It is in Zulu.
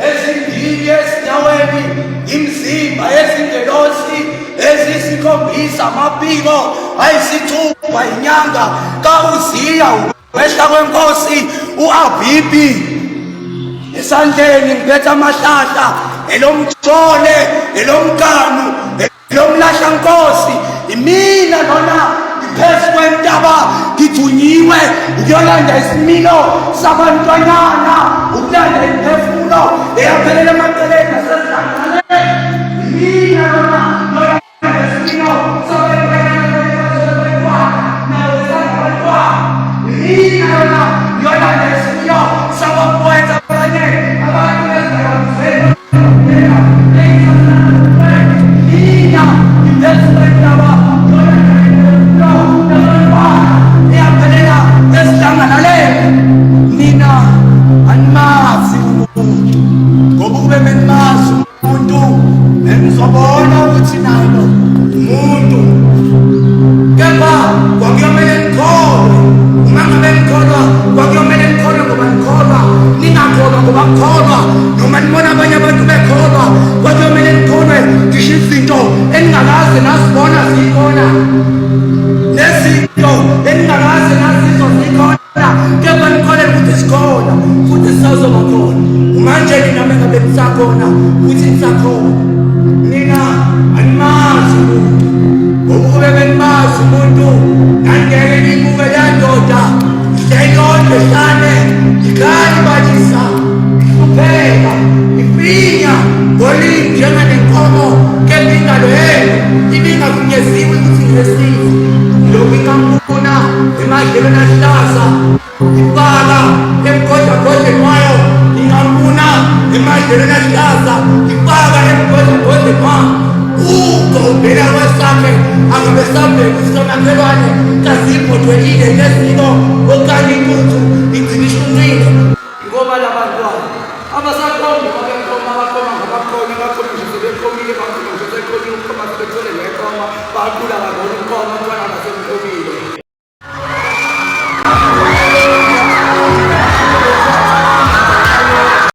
ezimbili ezinyaweni, imizimba yezingelosi ezisikhombisa amabiko ayisithupha inyanga kaUziya ukwehla kwenkosi u-Abibi. Esandleni ngiphethe amahlahla elomthole elomganu elomlahlankosi. Imina lona ngiphezu kwentaba ngithunyiwe ukuyolanda isimilo sabantwanyana, ukulanda imiphefumulo eyaphelela emaceleni nasezidlangaleni. Imina lona ngiyolanda isimilo sabantwanyana nawesabantwana. Imina lona ngiyolanda isimilo sabapoeta abanye abantu bezakazela. Mina ngiphezu kwentaba mina animazi umuntu, ngoba ube menimazi umuntu engizobona ukuthi nayo umuntu. Kepha kwakuyomele ngikholwe, uma ngabe ngikholwa kwakuyomele ngikholwe ngoba ngikholwa, ningakholwa ngoba ngikholwa. Noma nibona abanye abantu bekholwa, kwakuyomele ngikholwe ngisho izinto engingakaze nazibona zikhona, nezinto engingakaze nazizwa zikhona. Kepha nikholele ukuthi sikhona futhi sisazoba khona. Manje nami ngabe ngisakhona futhi ngisakhona. Mina animazi umuntu, ngoba ube benimazi umuntu ngangeke ngimuke yandoda ihlelonke hlane ikhalibalisa ihlupheka ifinya ngolimi njenganenkomo. Kepha ingalo yenu ibingakunyeziwe ukuthi ngiresive. Lokhu ingamfuna emadlelweni ahlaza ifaka emgodlagodleni wayo, ingambuna emadlelweni ahlaza ifaka emgodlagodleni wayo. Ubheka kwesakhe angabe sabheka usikamakhelwane kaziphothwelile ngeziko okanye intuthu igcina ishunqile. Ngoba labantwana abasakhomba abakhoma ngabakhomi bakhoma nje sebekhomile, bakhoma nje sebekhomile, ukhoma sebethole ngekoma, baqula ngabona ukoma umntwana ngasemkhomile.